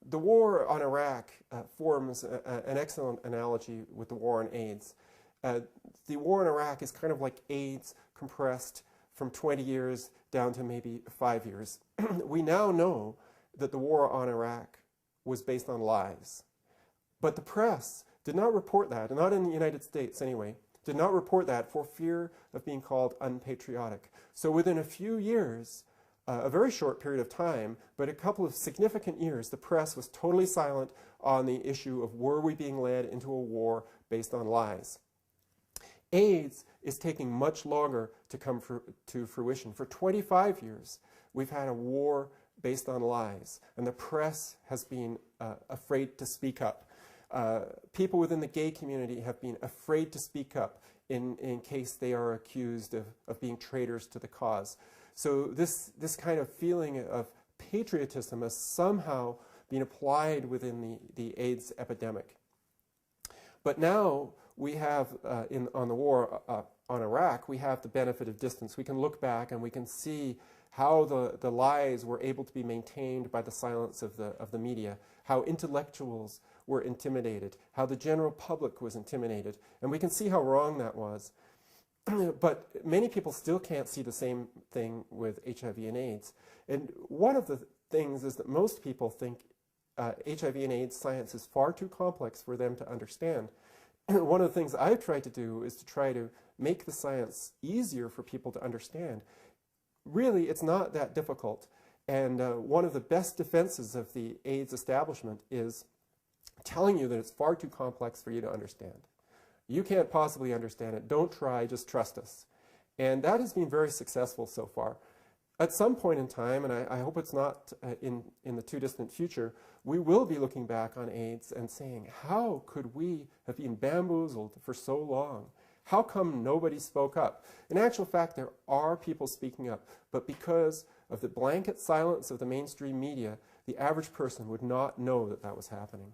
The war on Iraq forms an excellent analogy with the war on AIDS. The war in Iraq is kind of like AIDS compressed from 20 years down to maybe 5 years. We now know that the war on Iraq was based on lies. But the press did not report that, not in the United States anyway, did not report that for fear of being called unpatriotic. So within a few years, a very short period of time, but a couple of significant years, the press was totally silent on the issue of were we being led into a war based on lies. AIDS is taking much longer to come to fruition. For 25 years, we've had a war based on lies, and the press has been afraid to speak up. People within the gay community have been afraid to speak up in case they are accused of being traitors to the cause. So this kind of feeling of patriotism has somehow been applied within the AIDS epidemic. But now we have, on the war on Iraq, we have the benefit of distance. We can look back and we can see how the lies were able to be maintained by the silence of the media, how intellectuals were intimidated, how the general public was intimidated, and we can see how wrong that was. But many people still can't see the same thing with HIV and AIDS. And one of the things is that most people think HIV and AIDS science is far too complex for them to understand. One of the things I've tried to do is to try to make the science easier for people to understand. Really, it's not that difficult. And one of the best defenses of the AIDS establishment is telling you that it's far too complex for you to understand. You can't possibly understand it. Don't try, just trust us. And that has been very successful so far. At some point in time, and I hope it's not in the too distant future, we will be looking back on AIDS and saying, how could we have been bamboozled for so long? How come nobody spoke up? In actual fact, there are people speaking up, but because of the blanket silence of the mainstream media, the average person would not know that that was happening.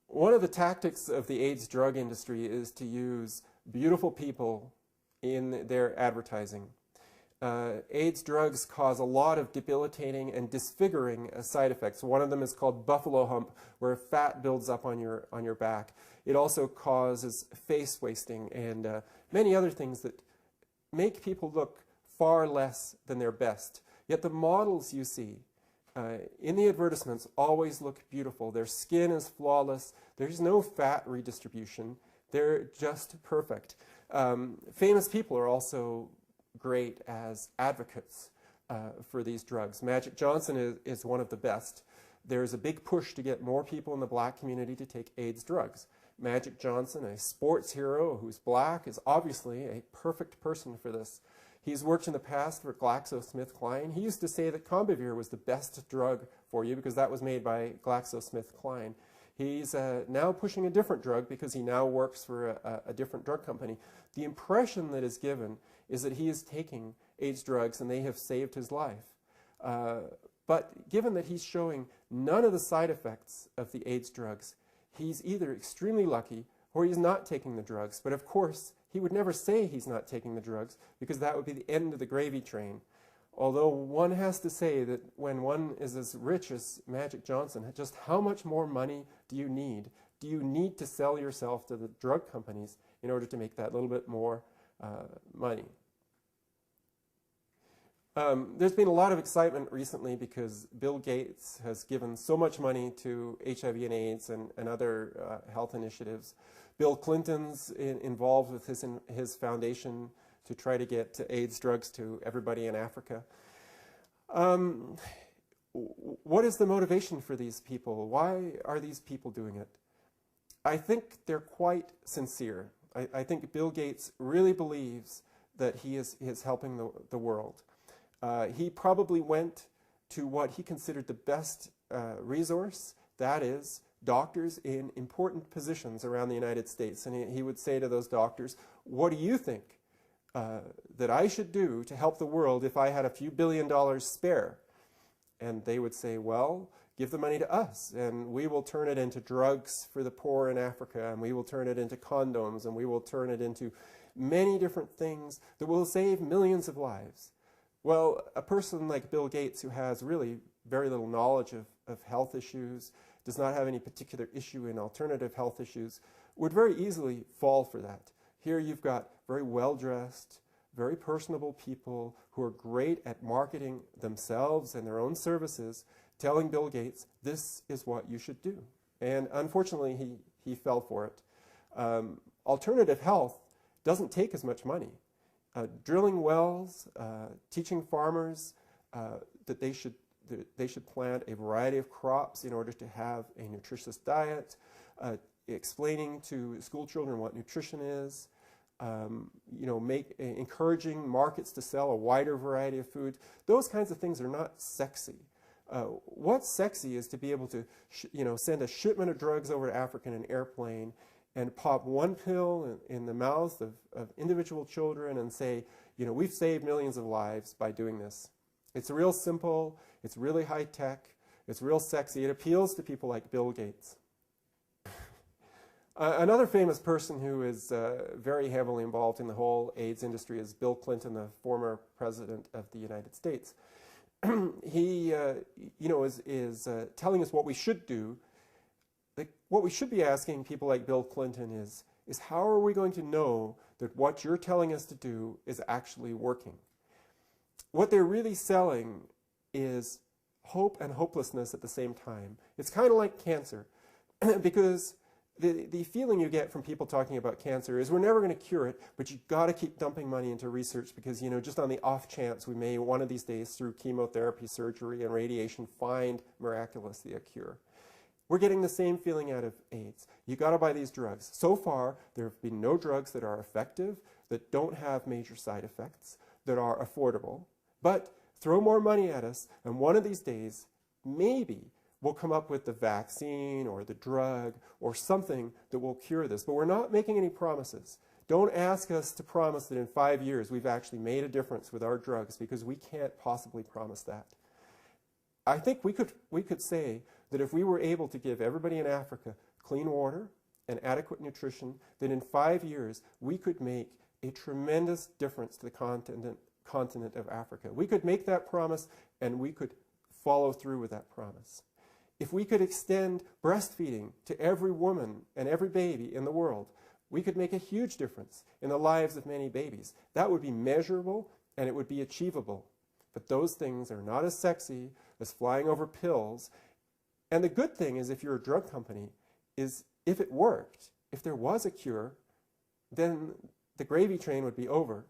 One of the tactics of the AIDS drug industry is to use beautiful people in their advertising. AIDS drugs cause a lot of debilitating and disfiguring side effects. One of them is called buffalo hump, where fat builds up on your back. It also causes face wasting and many other things that make people look far less than their best. Yet the models you see in the advertisements always look beautiful. Their skin is flawless. There's no fat redistribution. They're just perfect. Famous people are also great as advocates for these drugs. Magic Johnson is one of the best. There's a big push to get more people in the black community to take AIDS drugs. Magic Johnson, a sports hero who's black, is obviously a perfect person for this. He's worked in the past for GlaxoSmithKline. He used to say that Combivir was the best drug for you because that was made by GlaxoSmithKline. He's now pushing a different drug because he now works for a different drug company. The impression that is given is that he is taking AIDS drugs and they have saved his life. But given that he's showing none of the side effects of the AIDS drugs, he's either extremely lucky or he's not taking the drugs. But of course, he would never say he's not taking the drugs because that would be the end of the gravy train. Although one has to say that when one is as rich as Magic Johnson, just how much more money do you need? Do you need to sell yourself to the drug companies in order to make that little bit more money? There's been a lot of excitement recently because Bill Gates has given so much money to HIV and AIDS and other health initiatives. Bill Clinton's involved with his foundation to try to get AIDS drugs to everybody in Africa. What is the motivation for these people? Why are these people doing it? I think they're quite sincere. I think Bill Gates really believes that he is helping the world. He probably went to what he considered the best resource, that is, doctors in important positions around the United States. And he would say to those doctors, what do you think that I should do to help the world if I had a few $1 billion spare? And they would say, well, give the money to us, and we will turn it into drugs for the poor in Africa, and we will turn it into condoms, and we will turn it into many different things that will save millions of lives. Well, a person like Bill Gates, who has really very little knowledge of health issues, does not have any particular issue in alternative health issues, would very easily fall for that. Here you've got very well-dressed, very personable people who are great at marketing themselves and their own services, telling Bill Gates, this is what you should do. And unfortunately, he fell for it. Alternative health doesn't take as much money. Drilling wells, teaching farmers that they should plant a variety of crops in order to have a nutritious diet, explaining to school children what nutrition is, encouraging markets to sell a wider variety of food. Those kinds of things are not sexy. What's sexy is to be able to send a shipment of drugs over to Africa in an airplane and pop one pill in the mouths of individual children and say, we've saved millions of lives by doing this. It's real simple, it's really high tech, it's real sexy, it appeals to people like Bill Gates. Another famous person who is very heavily involved in the whole AIDS industry is Bill Clinton, the former president of the United States. He is telling us what we should do. What we should be asking people like Bill Clinton is how are we going to know that what you're telling us to do is actually working? What they're really selling is hope and hopelessness at the same time. It's kind of like cancer, because the feeling you get from people talking about cancer is we're never going to cure it, but you've got to keep dumping money into research because, just on the off chance we may one of these days through chemotherapy, surgery, and radiation find miraculously a cure. We're getting the same feeling out of AIDS. You've got to buy these drugs. So far, there have been no drugs that are effective, that don't have major side effects, that are affordable. But throw more money at us, and one of these days, maybe we'll come up with the vaccine or the drug or something that will cure this. But we're not making any promises. Don't ask us to promise that in 5 years we've actually made a difference with our drugs, because we can't possibly promise that. I think we could say that if we were able to give everybody in Africa clean water and adequate nutrition, that in 5 years we could make a tremendous difference to the continent of Africa. We could make that promise, and we could follow through with that promise. If we could extend breastfeeding to every woman and every baby in the world, we could make a huge difference in the lives of many babies. That would be measurable, and it would be achievable. But those things are not as sexy as flying over pills. And the good thing is, if you're a drug company, is if it worked, if there was a cure, then the gravy train would be over.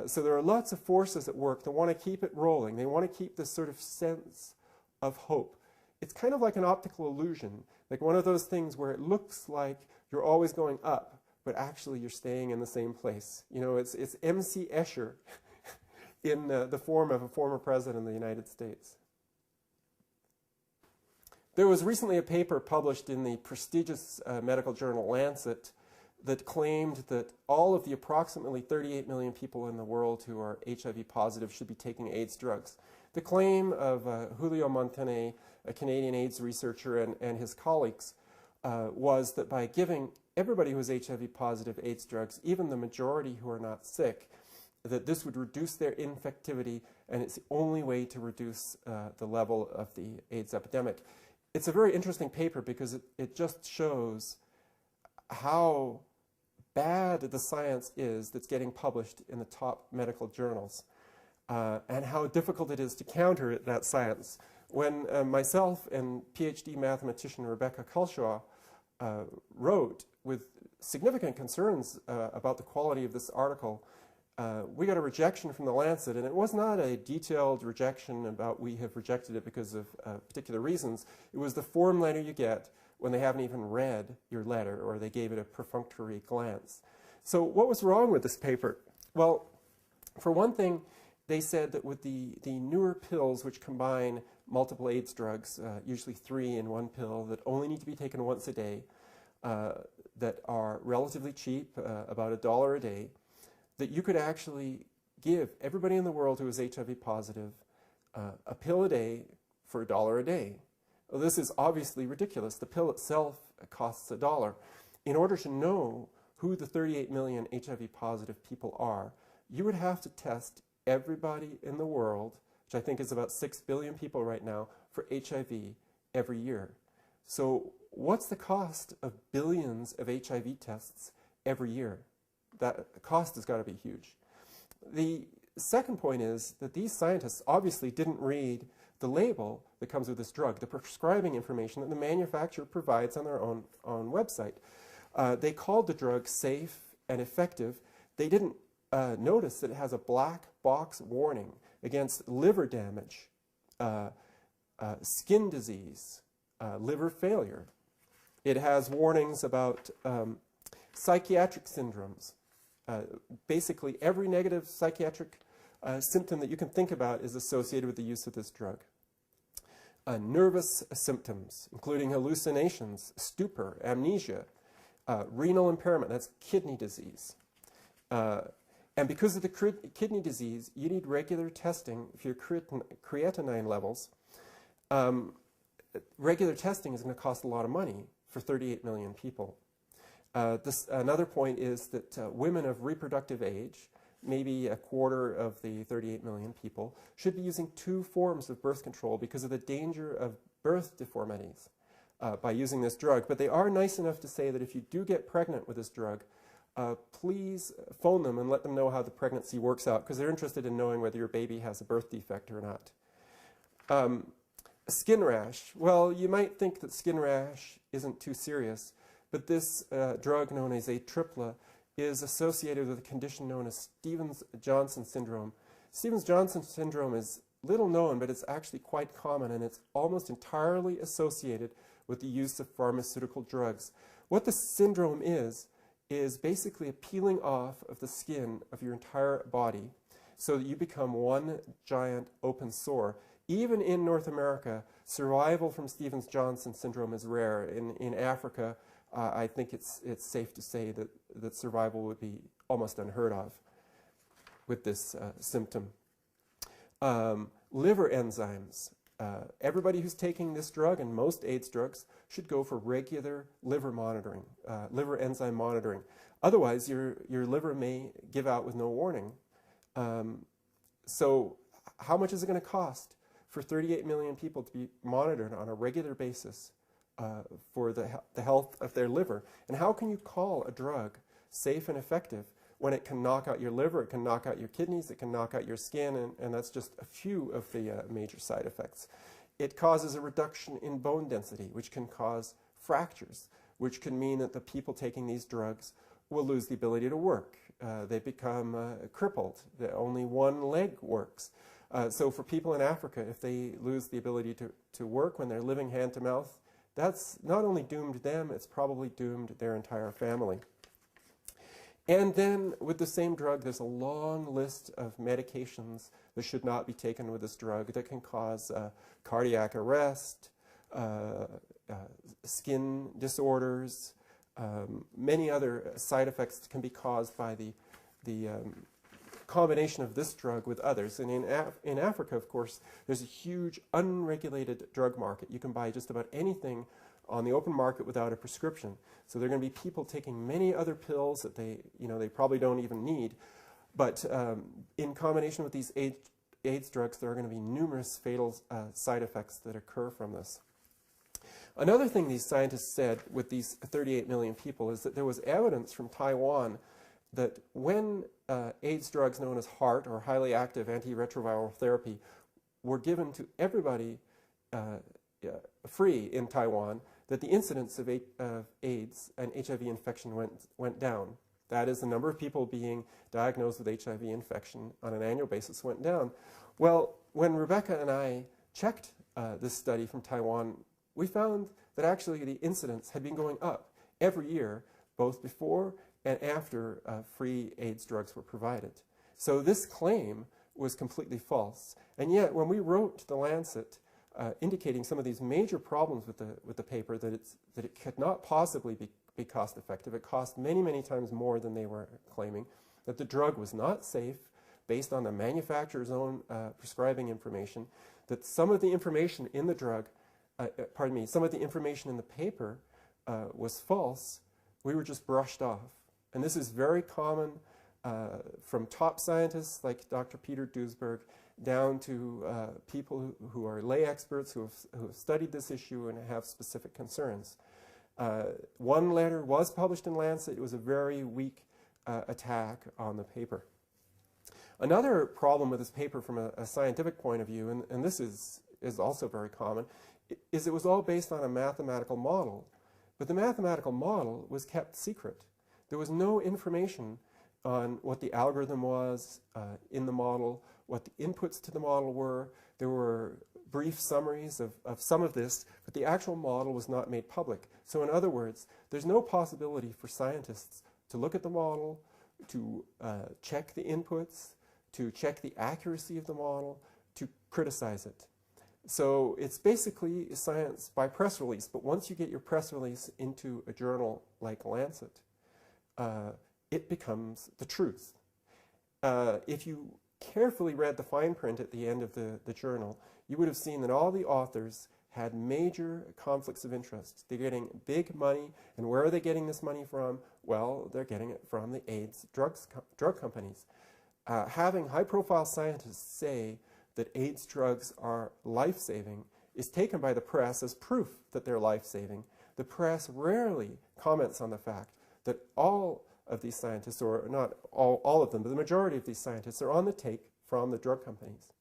So there are lots of forces at work that want to keep it rolling. They want to keep this sort of sense of hope. It's kind of like an optical illusion, like one of those things where it looks like you're always going up, but actually you're staying in the same place. It's M.C. Escher in the form of a former president of the United States. There was recently a paper published in the prestigious medical journal Lancet that claimed that all of the approximately 38 million people in the world who are HIV positive should be taking AIDS drugs. The claim of Julio Montané, a Canadian AIDS researcher, and his colleagues was that by giving everybody who is HIV positive AIDS drugs, even the majority who are not sick, that this would reduce their infectivity, and it's the only way to reduce the level of the AIDS epidemic. It's a very interesting paper because it just shows how bad the science is that's getting published in the top medical journals, and how difficult it is to counter that science. When myself and PhD mathematician Rebecca Culshaw wrote with significant concerns about the quality of this article, we got a rejection from the Lancet, and it was not a detailed rejection about we have rejected it because of particular reasons. It was the form letter you get when they haven't even read your letter, or they gave it a perfunctory glance. So what was wrong with this paper? Well, for one thing, they said that with the newer pills, which combine multiple AIDS drugs, usually 3 in one pill, that only need to be taken once a day, that are relatively cheap, about $1 a day, that you could actually give everybody in the world who is HIV positive a pill a day for $1 a day. Well, this is obviously ridiculous. The pill itself costs $1. In order to know who the 38 million HIV positive people are, you would have to test everybody in the world, which I think is about 6 billion people right now, for HIV every year. So what's the cost of billions of HIV tests every year? That cost has got to be huge. The second point is that these scientists obviously didn't read the label that comes with this drug, the prescribing information that the manufacturer provides on their own website. They called the drug safe and effective. They didn't notice that it has a black box warning against liver damage, skin disease, liver failure. It has warnings about psychiatric syndromes. Basically, every negative psychiatric symptom that you can think about is associated with the use of this drug. Nervous symptoms, including hallucinations, stupor, amnesia, renal impairment, that's kidney disease. And because of the kidney disease, you need regular testing for your creatinine levels. Regular testing is going to cost a lot of money for 38 million people. Another point is that women of reproductive age, maybe a quarter of the 38 million people, should be using 2 forms of birth control because of the danger of birth deformities by using this drug. But they are nice enough to say that if you do get pregnant with this drug, please phone them and let them know how the pregnancy works out, because they're interested in knowing whether your baby has a birth defect or not. Skin rash. Well, you might think that skin rash isn't too serious, but this drug known as Atripla is associated with a condition known as Stevens-Johnson syndrome. Stevens-Johnson syndrome is little known, but it's actually quite common, and it's almost entirely associated with the use of pharmaceutical drugs. What the syndrome is basically a peeling off of the skin of your entire body so that you become one giant open sore. Even in North America, survival from Stevens-Johnson syndrome is rare. In Africa, I think it's safe to say that survival would be almost unheard of with this symptom. Liver enzymes. Everybody who's taking this drug, and most AIDS drugs, should go for regular liver monitoring, liver enzyme monitoring. Otherwise, your liver may give out with no warning. So how much is it going to cost for 38 million people to be monitored on a regular basis for the health of their liver? And how can you call a drug safe and effective when it can knock out your liver, it can knock out your kidneys, it can knock out your skin, and that's just a few of the major side effects. It causes a reduction in bone density, which can cause fractures, which can mean that the people taking these drugs will lose the ability to work. They become crippled. Only one leg works. So for people in Africa, if they lose the ability to work when they're living hand to mouth, that's not only doomed them, it's probably doomed their entire family. And then with the same drug, there's a long list of medications that should not be taken with this drug that can cause cardiac arrest, skin disorders, many other side effects can be caused by the combination of this drug with others. And in Africa, of course, there's a huge unregulated drug market. You can buy just about anything on the open market without a prescription. So there are going to be people taking many other pills that they probably don't even need. But in combination with these AIDS drugs, there are going to be numerous fatal side effects that occur from this. Another thing these scientists said with these 38 million people is that there was evidence from Taiwan that when AIDS drugs known as HAART, or highly active antiretroviral therapy, were given to everybody free in Taiwan, that the incidence of AIDS and HIV infection went down. That is, the number of people being diagnosed with HIV infection on an annual basis went down. Well, when Rebecca and I checked this study from Taiwan, we found that actually the incidence had been going up every year, both before and after free AIDS drugs were provided. So this claim was completely false. And yet, when we wrote to The Lancet, indicating some of these major problems with the paper, that it could not possibly be cost effective. It cost many, many times more than they were claiming. That the drug was not safe based on the manufacturer's own prescribing information. That some of the information in the drug, some of the information in the paper was false. We were just brushed off. And this is very common from top scientists like Dr. Peter Duesberg down to people who are lay experts who have studied this issue and have specific concerns. One letter was published in Lancet. It was a very weak attack on the paper. Another problem with this paper from a scientific point of view, and this is also very common, is it was all based on a mathematical model. But the mathematical model was kept secret. There was no information on what the algorithm was in the model, what the inputs to the model were. There were brief summaries of some of this, but the actual model was not made public. So in other words, there's no possibility for scientists to look at the model, to check the inputs, to check the accuracy of the model, to criticize it. So it's basically science by press release, but once you get your press release into a journal like Lancet, it becomes the truth. If you carefully read the fine print at the end of the journal, you would have seen that all the authors had major conflicts of interest. They're getting big money, and where are they getting this money from? Well, they're getting it from the AIDS drug companies. Having high-profile scientists say that AIDS drugs are life-saving is taken by the press as proof that they're life-saving. The press rarely comments on the fact that all of these scientists, or not all of them, but the majority of these scientists are on the take from the drug companies.